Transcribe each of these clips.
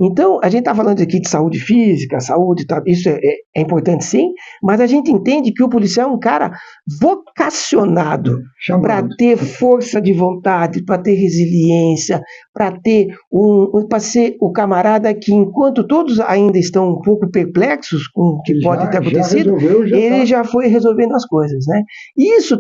Então, a gente está falando aqui de saúde física, saúde, isso é importante sim, mas a gente entende que o policial é um cara vocacionado para ter força de vontade, para ter resiliência, para ser o camarada que, enquanto todos ainda estão um pouco perplexos com o que pode ter acontecido, ele já foi resolvendo as coisas, né? Isso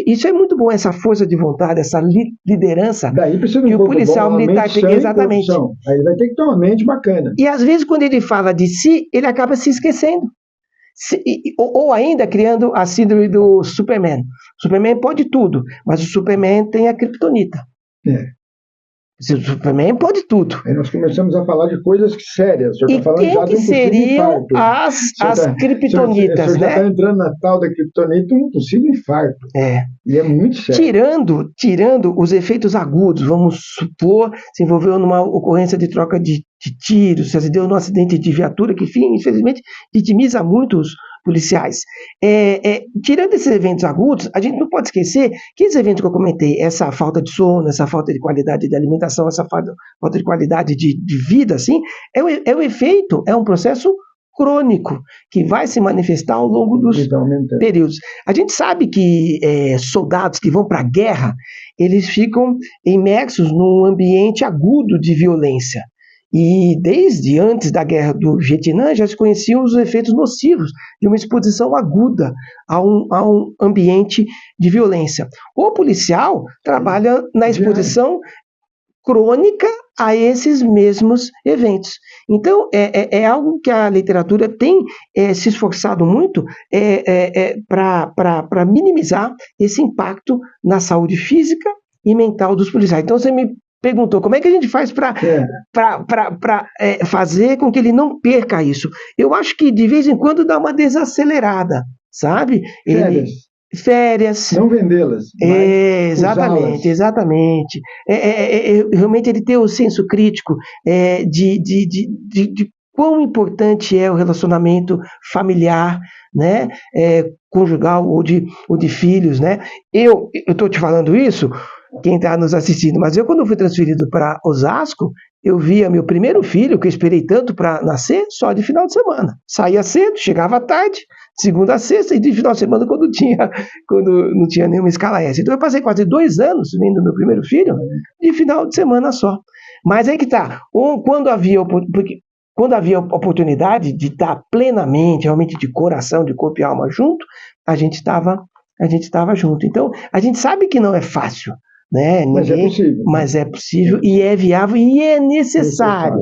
isso é muito bom, essa força de vontade, essa liderança que o policial militar tem. Exatamente. Aí vai ter que ter uma mente bacana. E às vezes, quando ele fala de si, ele acaba se esquecendo. Ou ainda criando a síndrome do Superman. O Superman pode tudo, mas o Superman tem a criptonita. O Superman pode tudo. Aí nós começamos a falar de coisas sérias. E quem que seriam as criptonitas, né? Você já está entrando na tal da criptonita, um possível infarto. E é muito sério. Tirando os efeitos agudos, vamos supor, se envolveu numa ocorrência de troca de tiros, se deu num acidente de viatura, que, enfim, infelizmente, vitimiza muitos policiais. Tirando esses eventos agudos, a gente não pode esquecer que esses eventos que eu comentei, essa falta de sono, essa falta de qualidade de alimentação, essa falta de qualidade de vida, assim, é o efeito, é um processo crônico, que vai se manifestar ao longo dos períodos. A gente sabe que soldados que vão para a guerra, eles ficam imersos num ambiente agudo de violência. E desde antes da guerra do Vietnã já se conheciam os efeitos nocivos de uma exposição aguda a um ambiente de violência. O policial trabalha na exposição crônica a esses mesmos eventos. Então, é algo que a literatura tem se esforçado muito para minimizar esse impacto na saúde física e mental dos policiais. Então, você me perguntou como é que a gente faz para fazer com que ele não perca isso. Eu acho que de vez em quando dá uma desacelerada, sabe? Férias. Não vendê-las. Exatamente. Realmente ele ter o senso crítico de quão importante é o relacionamento familiar, né? Conjugal ou de filhos, né? Eu estou te falando isso, quem está nos assistindo, mas quando eu fui transferido para Osasco, eu via meu primeiro filho, que eu esperei tanto para nascer, só de final de semana. Saía cedo, chegava à tarde, segunda a sexta, e de final de semana quando não tinha nenhuma escala S. Então eu passei quase 2 anos vendo meu primeiro filho de final de semana só. Mas aí que está, quando havia oportunidade de estar plenamente, realmente de coração, de corpo e alma junto, a gente estava junto. Então, a gente sabe que não é fácil, né? Mas é possível e é viável e é necessário.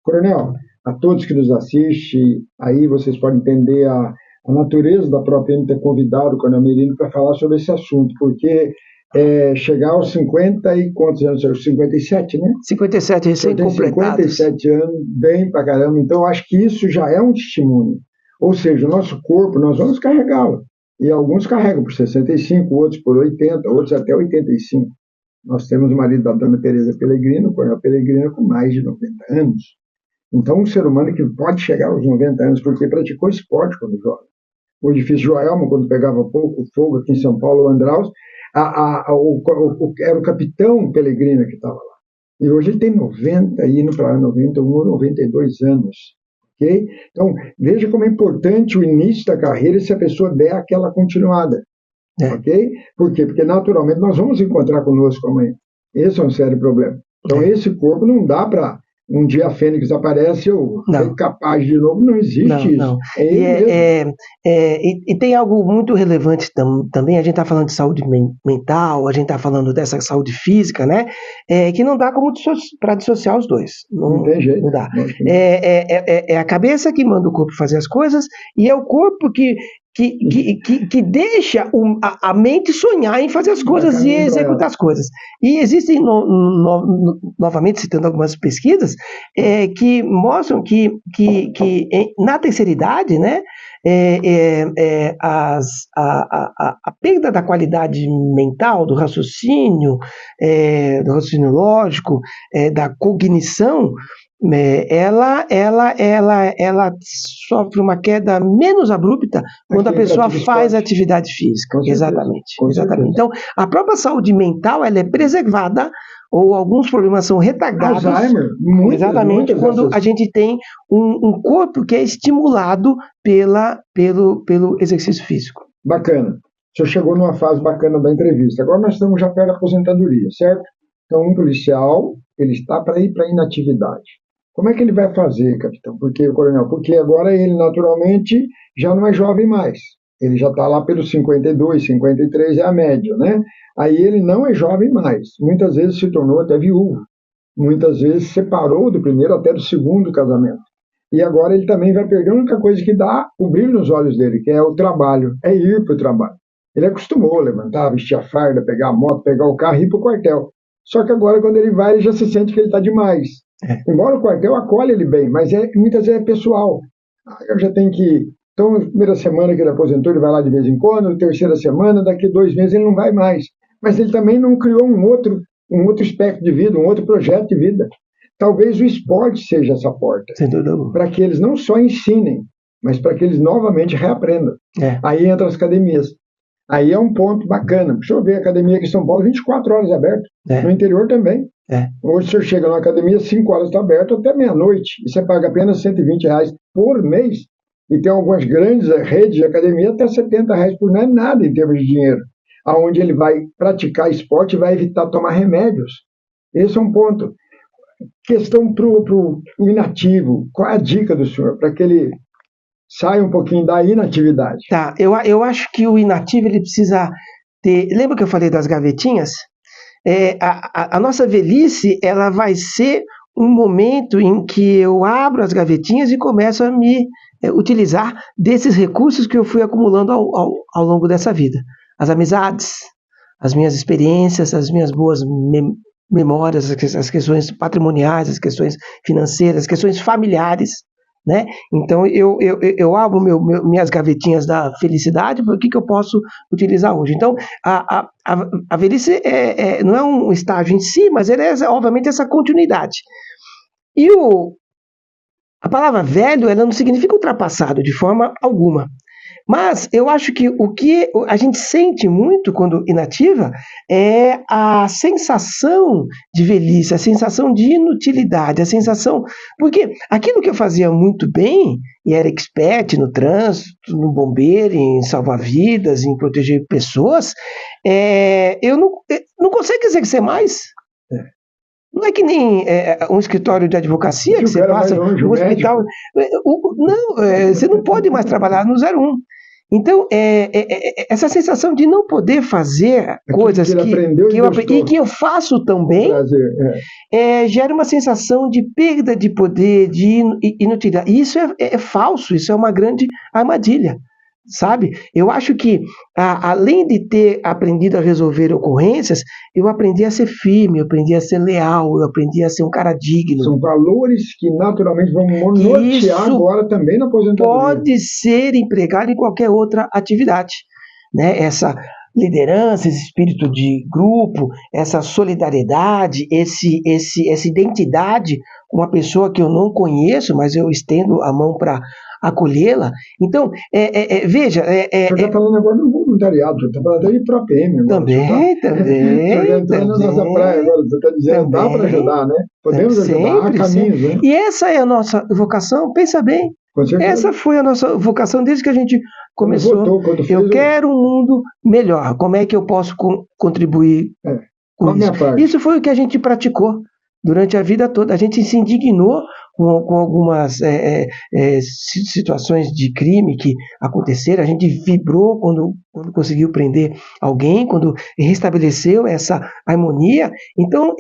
Coronel, a todos que nos assistem, aí vocês podem entender a natureza da própria ter convidado o Coronel Merino para falar sobre esse assunto, porque chegar aos 50 e quantos anos? 57, né? 57, recém-completados. 57 anos, bem pra caramba. Então, eu acho que isso já é um testemunho. Ou seja, o nosso corpo, nós vamos carregá-lo. E alguns carregam por 65, outros por 80, outros até 85. Nós temos o marido da dona Tereza Pellegrino, o Coronel Pellegrino, com mais de 90 anos. Então, um ser humano que pode chegar aos 90 anos porque praticou esporte quando jovem. O edifício Joelma, quando pegava pouco fogo aqui em São Paulo, o Andraus, era o capitão Pellegrino que estava lá. E hoje ele tem 90, indo para 91, 92 anos. Okay? Então, veja como é importante o início da carreira se a pessoa der aquela continuada. Ok? Por quê? Porque naturalmente nós vamos encontrar conosco amanhã. Esse é um sério problema. Então, esse corpo não dá para um dia a Fênix aparece, eu sou capaz de novo, não existe isso. Não. E tem algo muito relevante também, a gente está falando de saúde mental, a gente está falando dessa saúde física, né? Que não dá como para dissociar os dois. Não tem jeito. Não dá. É a cabeça que manda o corpo fazer as coisas e é o corpo que deixa a mente sonhar em fazer as coisas e executar as coisas. E existem, novamente citando algumas pesquisas, que mostram que na terceira idade, né, a perda da qualidade mental, do raciocínio lógico, da cognição, ela sofre uma queda menos abrupta quando a pessoa faz atividade física. Exatamente. Então, a própria saúde mental ela é preservada ou alguns problemas são retardados. Alzheimer, exatamente, quando a gente tem um corpo que é estimulado pelo exercício físico. Bacana. O senhor chegou numa fase bacana da entrevista. Agora nós estamos já perto da aposentadoria, certo? Então, um policial, ele está para ir para inatividade. Como é que ele vai fazer, capitão? Coronel? Porque agora ele, naturalmente, já não é jovem mais. Ele já está lá pelos 52, 53, é a média, né? Aí ele não é jovem mais. Muitas vezes se tornou até viúvo. Muitas vezes separou do primeiro até do segundo casamento. E agora ele também vai perder a única coisa que dá o brilho nos olhos dele, que é o trabalho, é ir para o trabalho. Ele acostumou a levantar, vestir a farda, pegar a moto, pegar o carro e ir para o quartel. Só que agora, quando ele vai, ele já se sente que ele está demais. Embora o quartel acolhe ele bem, mas muitas vezes é pessoal. Eu já tenho que ir. Então, na primeira semana que ele aposentou, ele vai lá de vez em quando, na terceira semana, daqui 2 meses ele não vai mais. Mas ele também não criou um outro espectro de vida, um outro projeto de vida. Talvez o esporte seja essa porta, para que eles não só ensinem, mas para que eles novamente reaprendam. Aí entra as academias. Aí é um ponto bacana. Deixa eu ver, a academia aqui em São Paulo, 24 horas aberto. No interior também. Hoje o senhor chega na academia, 5 horas está aberto até meia-noite. E você paga apenas R$120 por mês. E tem algumas grandes redes de academia até R$70 por mês, não é nada em termos de dinheiro. Aonde ele vai praticar esporte e vai evitar tomar remédios. Esse é um ponto. Questão para o inativo. Qual é a dica do senhor para que ele saia um pouquinho da inatividade? Tá, eu acho que o inativo ele precisa ter... Lembra que eu falei das gavetinhas? A nossa velhice ela vai ser um momento em que eu abro as gavetinhas e começo a me utilizar desses recursos que eu fui acumulando ao longo dessa vida. As amizades, as minhas experiências, as minhas boas memórias, as questões patrimoniais, as questões financeiras, as questões familiares, né? Então eu abro minhas gavetinhas da felicidade, para o que eu posso utilizar hoje. Então a velhice não é um estágio em si, mas ele é obviamente essa continuidade. E a palavra velho ela não significa ultrapassado de forma alguma. Mas eu acho que o que a gente sente muito quando inativa é a sensação de velhice, a sensação de inutilidade, a sensação... Porque aquilo que eu fazia muito bem, e era expert no trânsito, no bombeiro, em salvar vidas, em proteger pessoas, eu não consigo exercer mais. Não é que nem um escritório de advocacia que você passa no hospital. Não, você não pode mais trabalhar no 01. Então, essa sensação de não poder fazer coisas que eu faço tão bem, gera uma sensação de perda de poder, de inutilidade. E isso é falso, isso é uma grande armadilha. Sabe? Eu acho que, além de ter aprendido a resolver ocorrências, eu aprendi a ser firme, eu aprendi a ser leal, eu aprendi a ser um cara digno. São valores que naturalmente vão nortear agora também na aposentadoria. Pode ser empregado em qualquer outra atividade, né? Essa liderança, esse espírito de grupo, essa solidariedade, essa identidade com uma pessoa que eu não conheço, mas eu estendo a mão para acolhê-la. Então, veja... Você está falando agora no voluntariado, você está falando até de ProPM. Também. Você está entrando na nossa praia agora, você está dizendo, dá para ajudar, né? Podemos ajudar, há caminhos, né? E essa é a nossa vocação, pensa bem. Essa foi a nossa vocação desde que a gente começou. Eu quero um mundo melhor. Como é que eu posso contribuir com isso? Isso foi o que a gente praticou durante a vida toda. A gente se indignou com algumas situações de crime que aconteceram. A gente vibrou quando conseguiu prender alguém, quando restabeleceu essa harmonia. Então,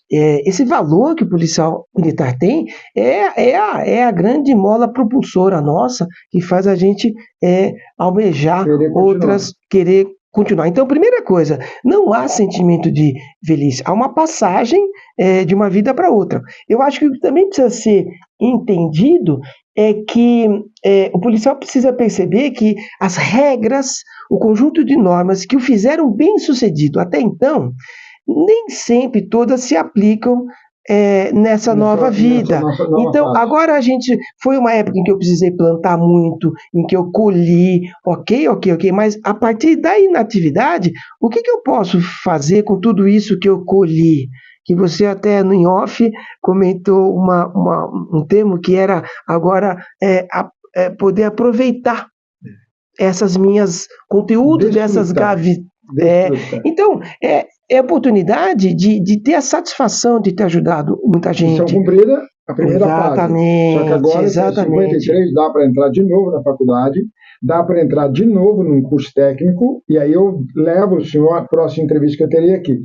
esse valor que o policial militar tem é a grande mola propulsora nossa que faz a gente almejar querer continuar. Então, primeira coisa, não há sentimento de velhice, há uma passagem de uma vida para outra. Eu acho que o que também precisa ser entendido é que o policial precisa perceber que as regras, o conjunto de normas que o fizeram bem-sucedido até então, nem sempre todas se aplicam nessa nova vida. Então, agora foi uma época em que eu precisei plantar muito, em que eu colhi, ok, mas a partir da inatividade, o que eu posso fazer com tudo isso que eu colhi? Que você até no em off comentou um termo que era agora poder aproveitar essas minhas conteúdos, dessas gavetas. Então, é a oportunidade de ter a satisfação de ter ajudado muita gente. Missão cumprida, a primeira fase. Só que agora, 53, dá para entrar de novo na faculdade, dá para entrar de novo num curso técnico, e aí eu levo o senhor à próxima entrevista que eu teria aqui.